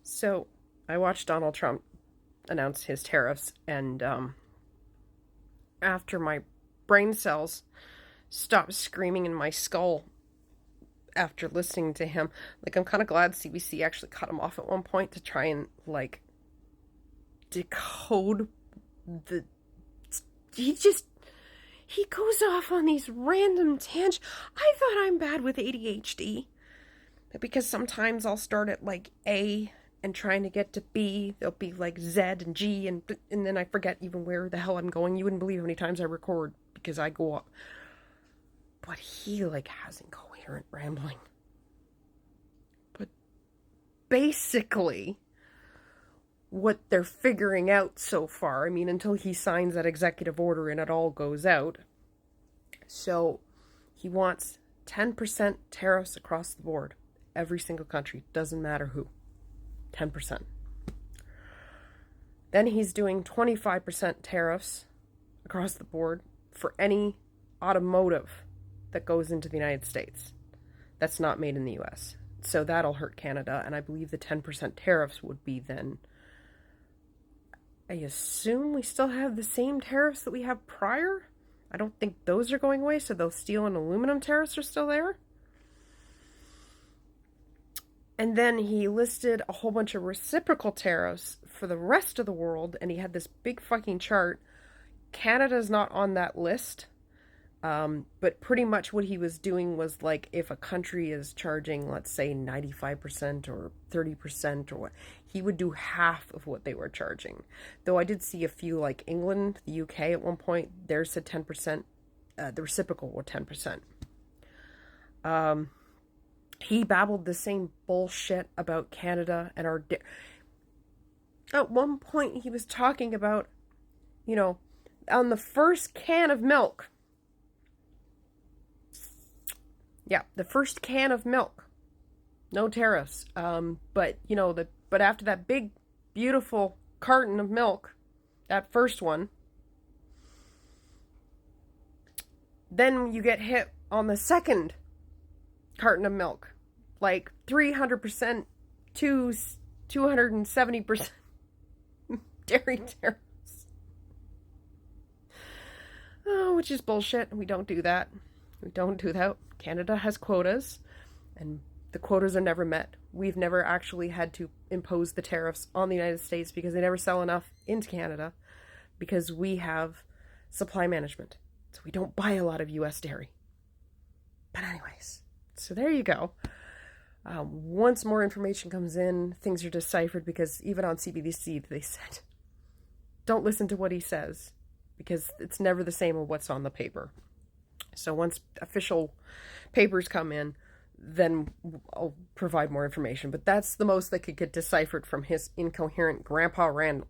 So I watched Donald Trump announce his tariffs, and after my brain cells stopped screaming in my skull after listening to him, like, I'm kind of glad CBC actually cut him off at one point to try and, like, decode the. He goes off on these random tangents. I thought I'm bad with ADHD, because sometimes I'll start at, like, A and trying to get to B, there'll be like Z and G, and then I forget even where the hell I'm going. You wouldn't believe how many times I record because I go up. But he, like, has incoherent rambling. But basically, what they're figuring out so far, I mean, until he signs that executive order and it all goes out. So he wants 10% tariffs across the board. Every single country, doesn't matter who. 10%. Then he's doing 25% tariffs across the board for any automotive that goes into the United States that's not made in the US. So that'll hurt Canada, and I believe the 10% tariffs would be then, I assume we still have the same tariffs that we have prior. I don't think those are going away, so those steel and aluminum tariffs are still there. And then he listed a whole bunch of reciprocal tariffs for the rest of the world, and he had this big fucking chart. Canada's not on that list, but pretty much what he was doing was, like, if a country is charging, let's say, 95% or 30% or what, he would do half of what they were charging. Though I did see a few, like England, the UK at one point, theirs said 10%, the reciprocal were 10%. He babbled the same bullshit about Canada and our. At one point, he was talking about, on the first can of milk. Yeah, the first can of milk, no tariffs. But after that big, beautiful carton of milk, that first one, then you get hit on the second carton of milk, like 300% to 270% dairy tariffs. Oh, which is bullshit. We don't do that. We don't do that. Canada has quotas, and the quotas are never met. We've never actually had to impose the tariffs on the United States because they never sell enough into Canada, because we have supply management. So we don't buy a lot of US dairy. But anyways, so there you go. Once more information comes in, things are deciphered, because even on CBC they said, don't listen to what he says, because it's never the same as what's on the paper. So once official papers come in, then I'll provide more information. But that's the most that could get deciphered from his incoherent grandpa ramble.